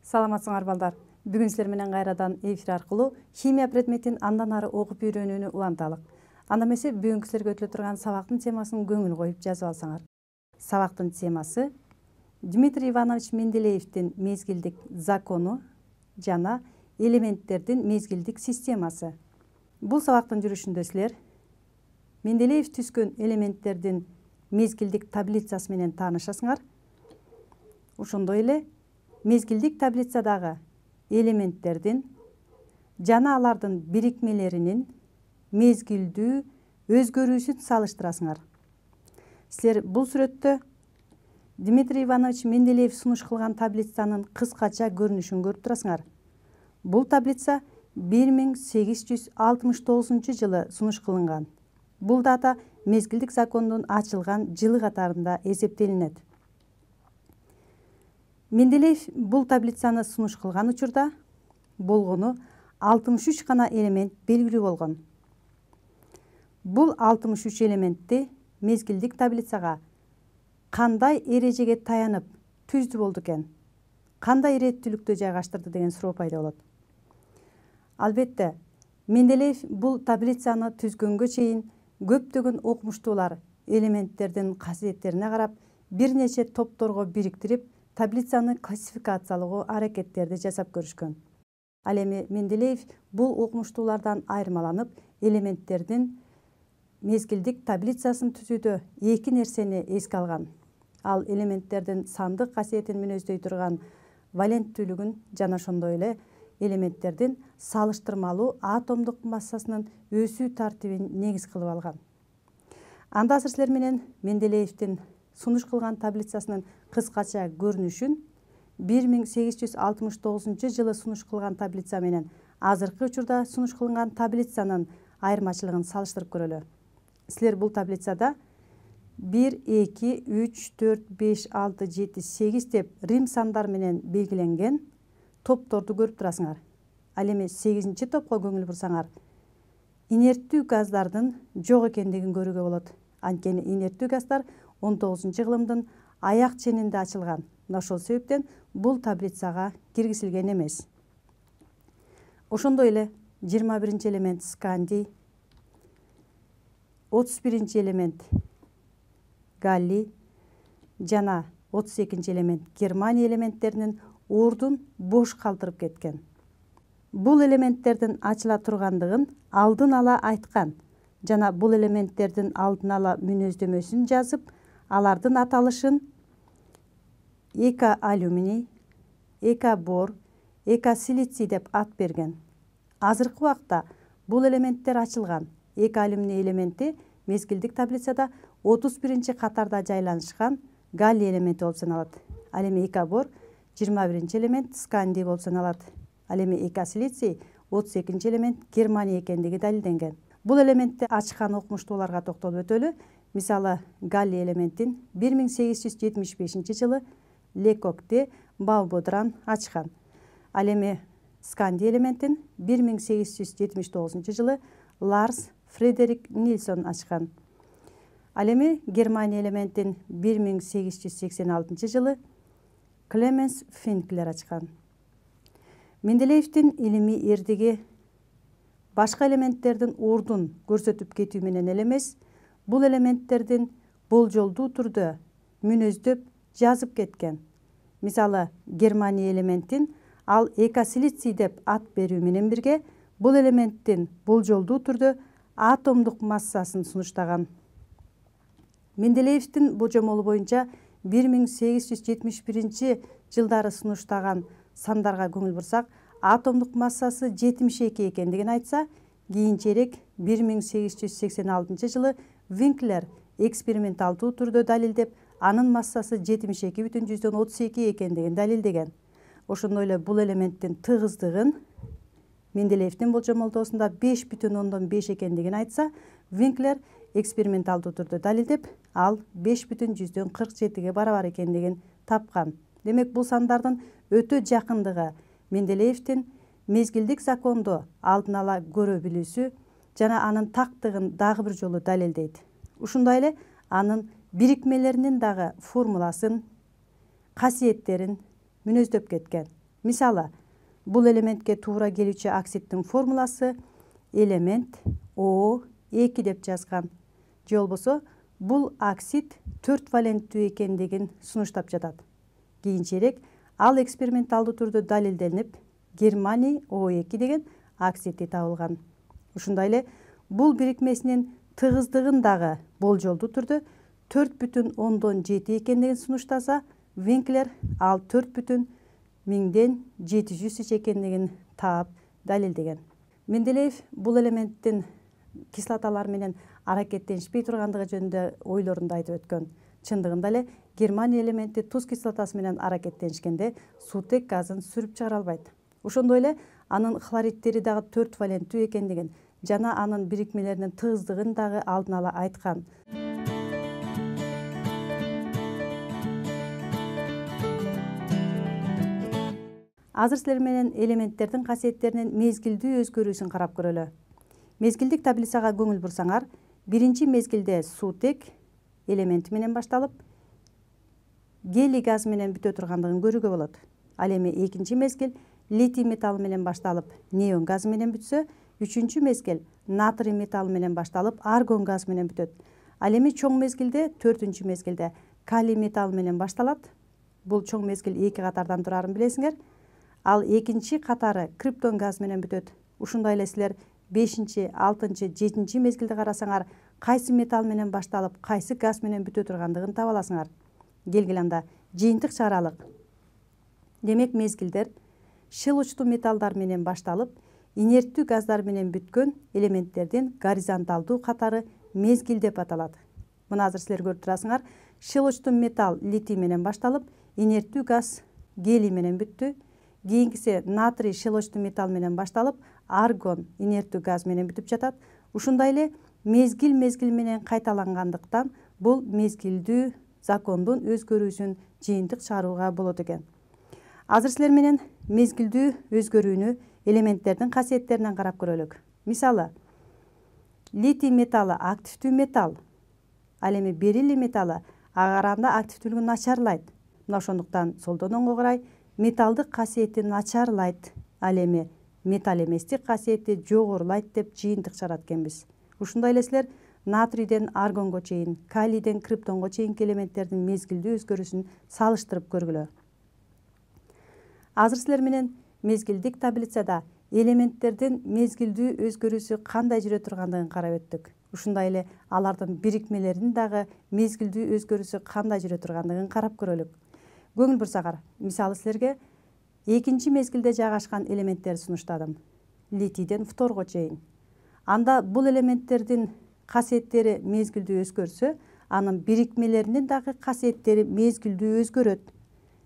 Саламатсыңар балдар. Бүгүн силер менен кайрадан эфир аркылуу химия предметин андан ары окуп үйрөнүүнү уланталык. Анда эмесе бүгүнкү силерге өтүлө турган сабактын темасын көңүл коюп жазып алсаңар. Сабактын темасы Дмитрий Иванович Менделеевдин мезгилдик закону жана элементтердин мезгилдик системасы. Бул сабактын жүрүшүндө силер Менделеев түзгөн элементтердин мезгилдик таблицасы менен таанышасыңар. Ошондой эле мезгилдик таблицадагы элементтердин жана алардын бирикмелеринин мезгилдүү өзгөрүүсүн салыштырасыңар. Силер бул сүрөттө Дмитрий Иванович Менделеев сунуш кылган таблицанын кыскача көрүнүшүн көрүп турасыңар. Бул таблица 1869 жылы сунуш кылынган. Бул дата мезгилдик закондун ачылган жылы катарында эсептелинет. Менделеев бул таблицаны сунуш кылган учурда болгону 63 гана элемент белгилүү болгон. Бул 63 элементти мезгилдик таблицага кандай эрежеге таянып түздү болду экен? Кандай иреттүүлүктө жайгаштырды деген суроо пайда болот. Албетте, Менделеев бул таблицаны түзгөнгө чейин көптөгөн окумуштуулар элементтердин касиеттерине карап бир нече топторго бириктирип таблицаны классификациялоо аракеттерди жасап көрүшкөн. Ал эми Менделеев бул окумуштуулардан айырмаланып элементтердин мезгилдик таблицасын түзүүдө эки нерсени эске алган. Ал элементтердин сандык касиетин мүнөздөй турган валенттүүлүгүн жана ошондой эле элементтердин салыштырмалуу атомдук массасынын өсүү тартибин негиз кылып алган. Анда азыр силер менен Менделеевдин сунуш кылган таблицасынын кыскача көрүнүшүн 1869 жылы сунуш кылган таблица менен азыркы учурда сунуш кылынган таблицанын айырмачылыгын салыштырып көрөлү. Силер бул таблицада 1, 2, 3, 4, 5, 6, 7, 8 деп рим сандар менен белгиленген топторду көрүп турасыңар. Ал эми 8-чи топко көңүл бурсаңар, инерттүү газдардын жок экендигин көрүүгө болот. Анткени инерттүү газдар 19-кылымдын аяк ченинде ачылган. Ошол себептен бул таблицага киргизилген эмес. Ошондой эле 21-чи элемент скандий, 31-чи элемент галлий жана 32-чи элемент германия элементтеринин ордун бош калтырып кеткен. Бул элементтердин ачыла тургандыгын алдын ала айткан жана бул элементтердин алдын ала мүнөздөмөсүн жазып, алардын аталышын эка алюминий, эка бор, эка силиций деп ат берген. Азыркы убакта бул элементтер ачылган. Эка алюминий элементи мезгилдик таблицада 31-чи катарда жайланышкан галлий элементи болуп саналат. Ал эми эка бор 21-чи элемент скандий болуп саналат. Ал эми эка силиций 32-чи элемент германия экендиги далилденген. Бул элементти ачкан окумуштууларга токтолуп өтөлү. Мисалы, галлий элементин 1875 жылы Лекок де Баубодран ачкан. Ал эми скандий элементин 1879 жылы Ларс Фредерик Нильсон ачкан. Ал эми германия элементин 1886 жылы Клеменс Финклер ачкан. Менделеевдин илимий эрдиги башка элементтердин ордун көрсөтүп кетүү менен эле эмес, бул элементтердин болжолдуу түрдө мүнөздөп жазып кеткен. Мисалы, германия элементин ал эка силиций деп ат берүү менен бирге бул элементтин болжолдуу түрдө атомдук массасын сунуштаган. Менделеевдин божомолу боюнча 1871 жылдары сунуштаган сандарга көңүл бурсак, атомдук массасы 72 экендигин айтса, кийинчерээк 1886 жылы Винклер эксперименталдуу түрдө далилдеп, анын массасы 72,32 экендигин далилдеген. Ошондой эле бул элементтин тыгыздыгын Менделеевдин болжомолдоосунда 5,5 экендигин айтса, Винклер эксперименталдуу түрдө далилдеп, ал 5,47 барабар экендигин тапкан. Демек, бул сандардын өтө жакындыгы Менделеевдин мезгилдик законду алдын ала көрө билүүсү жана анын тактыгын дагы бир жолу далилдейт. Ушундай эле анын бирикмелеринин дагы формуласын, касиеттерин мүнөздөп кеткен. Мисалы, бул элементке туура келүүчү оксиддин формуласы элемент O2 деп жазган. Же болбосо бул оксид 4 валенттүү экендигин сунуштап жатат. Кийинчерээк ал эксперименталдуу түрдө далилденип, германий O2 деген оксиди табылган. Ушундай эле бул бирикмесинин тыгыздыгын дагы болжолдуу түрдө 4,7 экендигин сунуштаса, Винклер ал 4,1700 экендигин таап далилдеген. Менделеев бул элементтин кислоталар менен аракеттенишпей тургандыгы жөнүндө ойлорунду айтып өткөн. Чындыгында эле германий элементи туз кислотасы менен аракеттенишкенде суутек газын сүрүп чыгара албайт. Ошондой эле анын хлоридтери дагы 4 валенттүү экендигин жана анын бирикмелеринин тыгыздыгын дагы алдын ала айткан. Азыр силер менен элементтердин касиеттеринин мезгилдүү өзгөрүүсүн карап көрөлү. Мезгилдик таблицага көңүл бурсаңар, биринчи мезгилде суутек элементи менен башталып, гелий газ менен бүтө тургандыгын көрүүгө болот. Ал эми экинчи мезгил литий металл менен башталып, неон газ менен бүтсө, үчүнчү мезгил натрий металл менен башталып, аргон газ менен бүтөт. Ал эми чоң мезгилде, төртүнчү мезгилде калий металл менен башталат. Бул чоң мезгил 2 катардан турарын билесиңер. Ал экинчи катары криптон газ менен бүтөт. Ушундай эле силер 5-6, 7 мезгилди карасаңар, кайсы металл менен башталып, кайсы газ менен бүтө тургандыгын таба аласыңар. Келгиле анда жыйынтык чыгаралык. Демек мезгилдер шил учтуу металлдар менен башталып, инерттүү газдар менен бүткөн элементтердин горизонталдуу катары мезгил деп аталат. Мына азыр силер көрүп турасыңар, шил учтуу металл литий менен башталып, инерттүү газ гелий менен бүттү. Кийинкиси натрий шил учтуу металл менен башталып, аргон инерттүү газ менен бүтүп жатат. Ушундай эле мезгил менен кайталангандыктан бул мезгилдүү закондун өзгөрүүсүн жыйынтык чыгарууга болот экен. Азыр силер менен мезгилдүү өзгөрүүнү элементтердин касиеттеринен карап көрөлүк. Мисалы, литий металлы активдүү металл. Ал эми бериллий металлы ага караганда активдүүлүгү начарлайт. Мына ошондуктан солдон оңго карай металлдык касиети начарлайт. Ал эми металл эместик касиети жогорулайт деп жыйынтык чыгарат экенбиз. Ушундай эле силер натрийден аргонго чейин, калийден криптонго чейинки элементтердин мезгилдүү өзгөрүүсүн салыштырып көргүлө. Азыр силер менен мезгилдик таблицада элементтердин мезгилдүү өзгөрүүсү кандай жүрө тургандыгын карап өттүк. Ушундай эле алардын бирикмелеринин дагы мезгилдүү өзгөрүүсү кандай жүрө тургандыгын карап көрөлүк. Көңүл бурсаңар, мисалы силерге экинчи мезгилде жайгашкан элементтерди сунуштадым. Литийден фторго чейин. Анда бул элементтердин касиеттери мезгилдүү өзгөрсө, анын бирикмелеринин дагы касиеттери мезгилдүү өзгөрөт.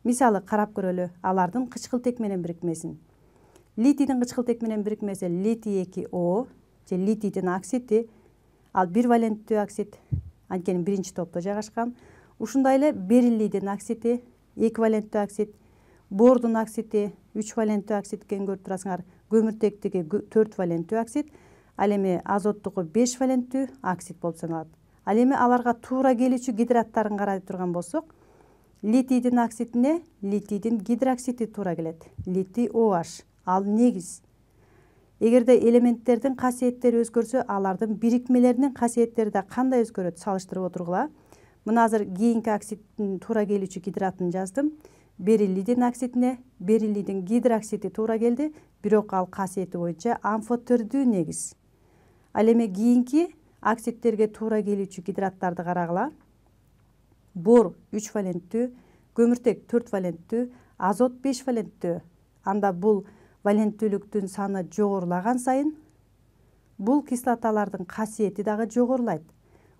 Мисалы карап көрөлү алардын кычкылтек менен бирикмесин. Литийдин кычкылтек менен бирикмеси литий 2O же литийдин оксиди, ал 1 валенттүү оксид, анткени биринчи топто жайгашкан. Ушундай эле бериллийдин оксиди 2 валенттүү оксид, бордун оксиди 3 валенттүү оксид экенин көрүп турасыңар. Көмүртектиги 4 валенттүү оксид, ал эми азоттугу 5 валенттүү оксид болуп саналат. Ал эми аларга туура келүүчү гидраттарын карай турган болсок, литийдин оксидине литийдин гидроксиди туура келет. Литий OH, ал негиз. Эгерде элементтердин касиеттери өзгөрсө, алардын бирикмелеринин касиеттери да кандай өзгөрөт салыштырып отургула. Мына азыр кийинки оксиддин туура келүүчү гидратын жаздым. Бериллийдин оксидине бериллийдин гидроксиди туура келди, бирок ал касиети боюнча амфотөрдүү негиз. Ал эми кийинки оксидтерге туура келүүчү гидраттарды карагыла. Бор 3 валенттүү, көмүртек 4 валенттүү, азот 5 валенттүү. Анда бул валенттүүлүктүн саны жогорулаган сайын бул кислоталардын касиети дагы жогорулайт.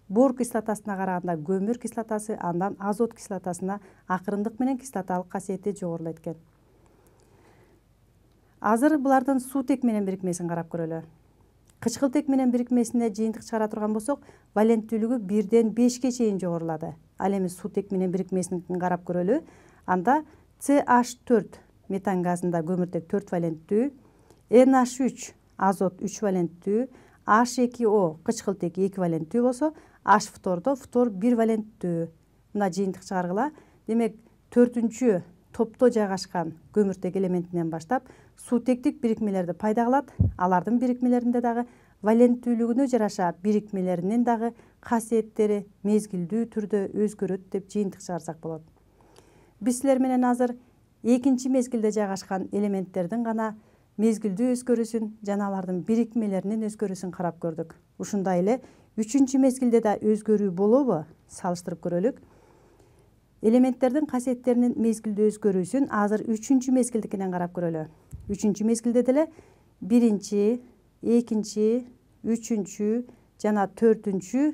Бор кислотасына караганда көмүр кислотасы, андан азот кислотасына акырындык менен кислоталык касиети жогорулайт экен. Азыр булардын суутек менен бирикмесин карап көрөлү. Кычкылтек менен бирикмесине жыйынтык чыгара турган болсок, валенттүүлүгү 1-ден 5-ке чейин жогорулады. Ал эми суутек менен бирикмесин карап көрөлү. Анда CH4 метан газында көмүртек 4 валенттүү, NH3 азот 3 валенттүү, H2O кычкылтек 2 валенттүү болсо, H фтордо фтор 1 валенттүү. Мына жыйынтык чыгаргыла. Демек 4-түнчү топто жайгашкан көмүртек элементинен баштап суутектик бирикмелерди пайда кылат. Алардын бирикмелеринде дагы валенттүүлүгүнө жараша бирикмелеринин дагы касиеттери мезгилдүү түрдө өзгөрөт деп жыйынтык чыгарсак болот. Биз силер менен азыр экинчи мезгилде жайгашкан элементтердин гана мезгилдүү өзгөрүүсүн жана алардын бирикмелеринин өзгөрүүсүн карап көрдүк. Ушундай эле үчүнчү мезгилде да өзгөрүү болобу? Салыштырып көрөлүк. Элементтердин касиеттеринин мезгилдүү өзгөрүүсүн азыр үчүнчү мезгилдикинен карап көрөлү. Үчүнчү мезгилде деле биринчи, экинчи, үчүнчү жана төртүнчү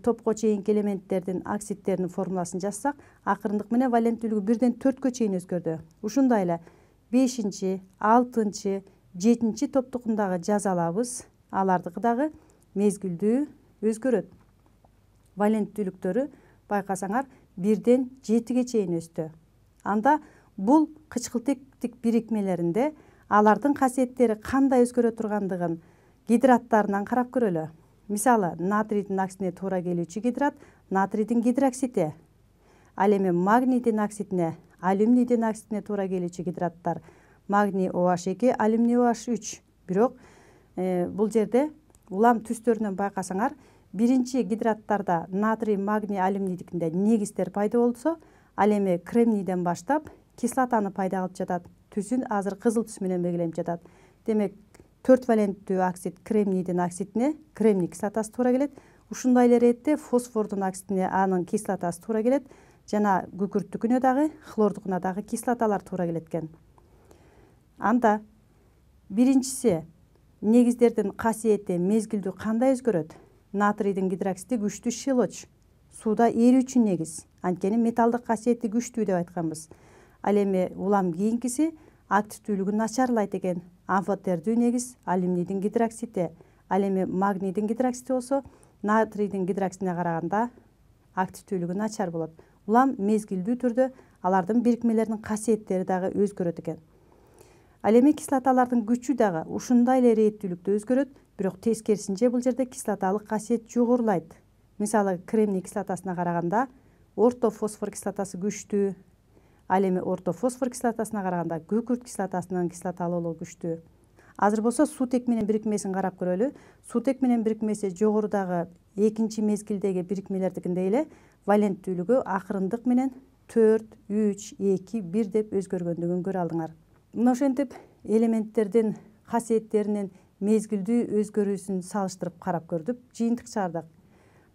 топко чейинки элементтердин оксидтеринин формуласын жазсак, акырындык менен валенттүүлүгү 1-ден 4кө чейин өзгөрдү. Ушундай эле 5-чи, 6-чы, 7-чи топтукундагы жаза алабыз. Алардыкы дагы мезгилдүү өзгөрөт. Валенттүүлүктөрү байкасаңар 1-ден 7ге чейин өстү. Анда бул кычкылтектик бирикмелеринде алардын касиеттери кандай өзгөрө тургандыгын гидраттарынан карап көрөлү. Мисалы, натрийдин аксине туура келүүчү гидрат натрийдин гидроксиди. Ал эми магнийдин оксидине, алюминийдин оксидине туура келүүчү гидраттар магний OH2, алюминий OH3. Бирок бул жерде улам түстөрүнөн байкасаңар, биринчи гидраттарда натрий, магний, алюминийдикинде негиздер пайда болсо, ал эми кремнийден баштап кислотаны пайда кылып жатат. Түсүн азыр кызыл түс менен белгиленип жатат. Демек, 4 валенттүү оксид кремнийдин оксидине кремний кислотасы туура келет. Ушундай эле иретте фосфордун оксидине анын кислотасы туура келет. Жана күкүрттүкүнө дагы, хлордукуна дагы кислоталар туура келет экен. Анда биринчиси негиздердин касиети мезгилдүү кандай өзгөрөт? Натрийдин гидроксиди күчтүү шилоч, сууда эрүүчү негиз. Анткени металдык касиети күчтүү деп айтканбыз. Ал эми улам кийинкиси активдүүлүгүн начарлайт экен. Амфотердүү негиз алюминийдин гидроксиди. Ал эми магнийдин гидроксиди болсо, натрийдин гидроксидине караганда активдүүлүгү начар болот. Улам мезгилдүү түрдө алардын бирикмелеринин касиеттери дагы өзгөрөт экен. Ал эми кислоталардын күчү дагы ушундай эле ирээттүүлүктө өзгөрөт, бирок тескерисинче бул жерде кислоталык касиет жогорулайт. Мисалы, кремний кислотасына караганда орто фосфор кислотасы күчтүү. Ал эми орто фосфор кислотасына караганда күкүрт кислотасынын кислоталуулугу күчтүү. Азыр болсо суутек менен бирикмесин карап көрөлү. Суутек менен бирикмеси жогорудагы экинчи мезгилдеги бирикмелердикиндей эле валенттүүлүгү акырындык менен 4, 3, 2, 1 деп өзгөргөндүгүн көрө алдыңар. Мына ошентип элементтердин касиеттеринин мезгилдүү өзгөрүүсүн салыштырып карап көрдүк, жыйынтык чыгардык.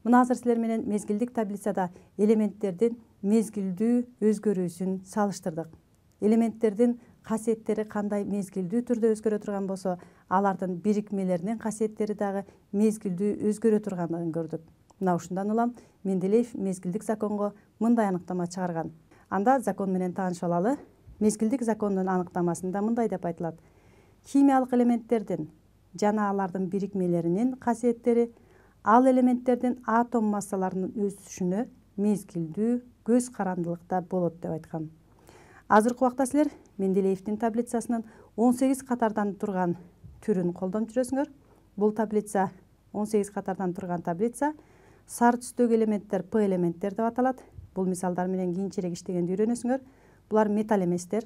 Мына азыр силер менен мезгилдик таблицада элементтердин мезгилдүү өзгөрүүсүн салыштырдык. Элементтердин касиеттери кандай мезгилдүү түрдө өзгөрө турган болсо, алардын бирикмелеринин касиеттери дагы мезгилдүү өзгөрө тургандыгын көрдүк. Мына ушундан улам Менделеев мезгилдик законго мындай аныктама чыгарган. Анда закон менен таанышып алалы. Мезгилдик законунун аныктамасында мындай деп айтылат: химиялык элементтердин жана алардын бирикмелеринин касиеттери ал элементтердин атом массаларынын өсүшүнө мезгилдүү көз карандылыкта болот деп айткан. Азыркы убакта силер Менделеевдин таблицасынын 18 катардан турган түрүн колдонуп жүрөсүңөр. Бул таблица 18 катардан турган таблица. Сары түстөгү элементтер P элементтер деп аталат. Бул мисалдар менен кийинчерээк иштегенди үйрөнөсүңөр. Булар металл эместер.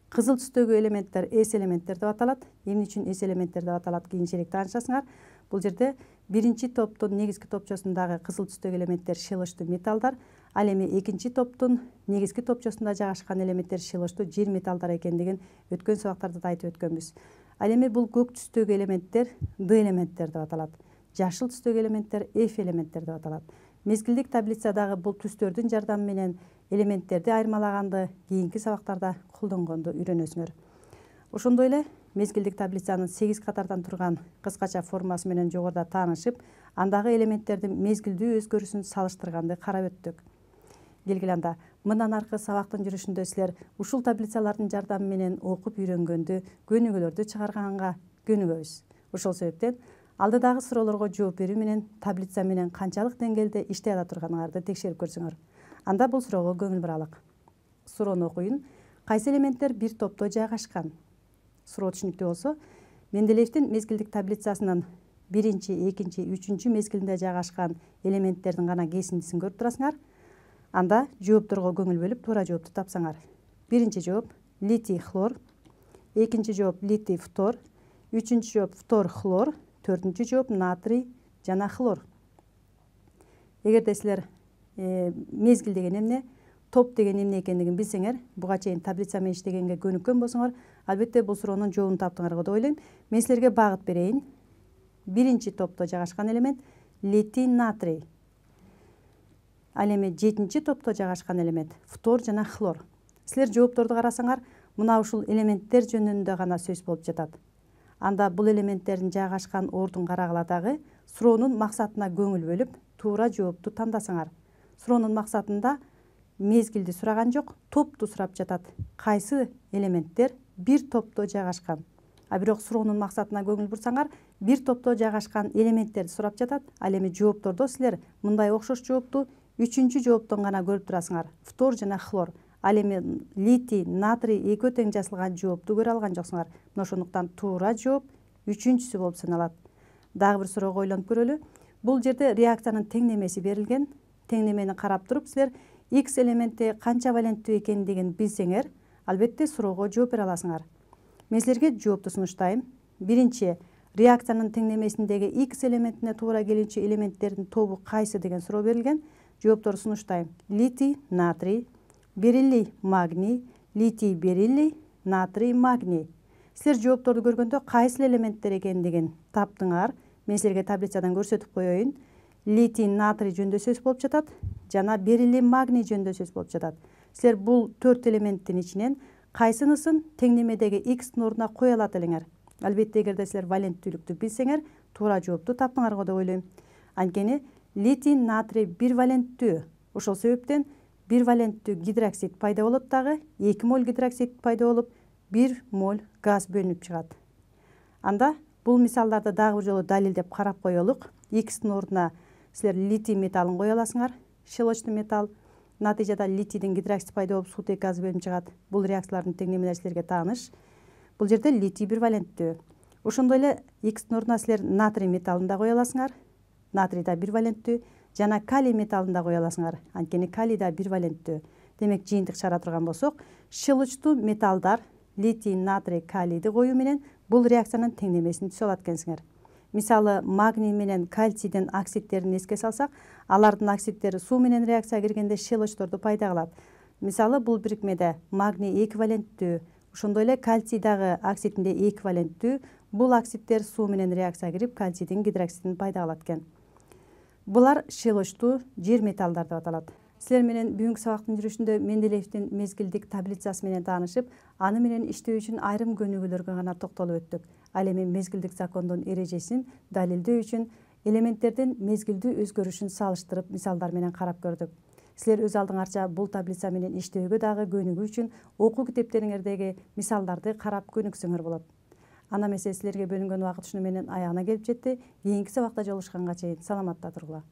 Кызыл түстөгү элементтер S элементтер деп аталат. Эмне үчүн S элементтер деп аталат, кийинчерээк таанышасыңар. Бул жерде биринчи топтун негизги топчосундагы кызыл түстөгү элементтер шилочтуу металлдар, ал эми экинчи топтун негизги топчосунда жайгашкан элементтер шилочтуу жер металлдар экендигин өткөн сабактарда да айтып өткөнбүз. Ал эми бул көк түстөгү элементтер D элементтер деп аталат. Жашыл түстөгү элементтер F элементтер деп аталат. Мезгилдик таблицадагы бул түстөрдүн жардамы менен элементтерди айырмалаганды кийинки сабактарда колдонгонду үйрөнөсүңөр. Ошондой эле мезгилдик таблицанын 8 катардан турган кыскача формасы менен жогоруда таанышып, андагы элементтердин мезгилдүү өзгөрүүсүн салыштырганды карап өттүк. Келгиле анда мындан аркы сабактын жүрүшүндө силер ушул таблицалардын жардамы менен окуп үйрөнгөндү, көнүгүүлөрдү чыгарганга көнүгөбүз. Ошол себептен алдыдагы суроолорго жооп берүү менен таблица менен канчалык деңгээлде иштей ала турганыңарды текшерип көрсөңөр. Анда бул суроого көңүл буралык. Суроону окуйун. Кайсы элементтер бир топто жайгашкан? Суроо түшүнүктүү болсо, Менделеевдин мезгилдик таблицасынын 1, 2, 3 мезгилинде жайгашкан элементтердин гана кесиндисин көрүп турасыңар. Анда жоопторго көңүл бөлүп туура жоопту тапсаңар. Биринчи жооп литий хлор, экинчи жооп литий фтор, үчүнчү жооп фтор хлор, төртүнчү жооп натрий жана хлор. Эгерде силер мезгил деген эмне, топ деген эмне экендигин билсеңер, буга чейин таблица менен иштегенге көнүккөн болсоңор, албетте бул суроонун жообун таптыңар деп ойлойм. Мен силерге багыт берейин. Биринчи топто жайгашкан элемент литий натрий. Ал эми 7-чи топто жайгашкан элемент фтор жана хлор. Силер жоопторду карасаңар, мына ушул элементтер жөнүндө гана сөз болуп жатат. Анда бул элементтердин жайгашкан ордун карагыла дагы суроонун максатына көңүл бөлүп, туура жоопту тандасаңар. Суроонун максатында мезгилди сураган жок, топту сурап жатат. Кайсы элементтер бир топто жайгашкан? А бирок суроонун максатына көңүл бурсаңар, бир топто жайгашкан элементтерди сурап жатат. Ал эми жооптордо силер мындай окшош жоопту үчүнчү жооптон гана көрүп турасыңар. Фтор жана хлор. Ал эми литий, натрий экөө тең жазылган жоопту көрө алган жоксуңар. Мына ошондуктан туура жооп үчүнчүсү болуп саналат. Дагы бир суроого ойлонуп көрөлү. Бул жерде реакциянын теңнемеси берилген. Теңнемени карап туруп силер X элементи канча валенттүү экендигин билсеңер, албетте суроого жооп бере аласыңар. Мен силерге жоопту сунуштайм. Биринчи, реакциянын теңнемесиндеги X элементине туура келүүчү элементтердин тобу кайсы деген суроо берилген. Жоопторду сунуштайм. Литий, натрий, бериллий, магний, литий, бериллий, натрий, магний. Силер жоопторду көргөндө кайсы элементтер экендигин таптыңар. Мен силерге таблицадан көрсөтүп коеюн. Литий, натрий жөнүндө сөз болуп жатат, жана бериллий, магний жөнүндө сөз болуп жатат. Силер бул 4 элементтин ичинен кайсынысын теңнемедеги X-тин ордуна кое алат элеңер. Албетте эгерде силер валенттүүлүктү билсеңер, туура жоопту таптыңар го деп ойлойм. Анткени литий, натрий бир валенттүү. Ошол себептен бир валенттүү гидроксид пайда болот дагы, 2 моль гидроксид пайда болуп, 1 моль газ бөлүнүп чыгат. Анда бул мисалдарды дагы бир жолу далилдеп карап коелук. X-тин ордуна силер литий металлын кое аласыңар. Щелочный металл. Натыйжада литийдин гидроксид пайда болуп, сутек газ бөлүнүп чыгат. Бул реакциялардын теңнемелери силерге тааныш. Бул жерде литий бир валенттүү. Ошондой эле X-тин ордуна силер натрий металлын да кое аласыңар. Натрий да бир валенттүү. Жана калий металлын да кое аласыңар. Анткени калий да бир валенттүү. Демек жыйынтык чыгара турган болсок, щелочтуу металлдар литий, натрий, калийди коюу менен бул реакциянын теңнемесин түзө алат экенсиңер. Мисалы, магний менен кальцийдин оксидтерин эске салсак, алардын оксидтери суу менен реакцияга киргенде щелочторду пайда кылат. Мисалы, бул бирикмеде магний 2 валенттүү, ошондой эле кальций дагы оксидинде 2 валенттүү. Бул оксидтер суу менен реакцияга кирип, кальцийдин гидроксидин пайда кылат экен. Булар щелочтуу жер металлдар деп аталат. Силер менен бүгүнкү сабактын жүрүшүндө Менделеевдин мезгилдик таблицасы менен таанышып, аны менен иштөө үчүн айрым көнүгүүлөргө гана токтолуп өттүк. Ал эми мезгилдик закондун эрежесин далилдөө үчүн элементтердин мезгилдүү өзгөрүшүн салыштырып мисалдар менен карап көрдүк. Силер өз алдыңарча бул таблица менен иштөөгө дагы көнүгүү үчүн окуу китептериңердеги мисалдарды карап көнүксөңөр болот. Ана эмесе силерге бөлүнгөн убакыт ушуну менен аягына келип жетти. Кийинки сабакта жолугушканга чейин саламатта тургула.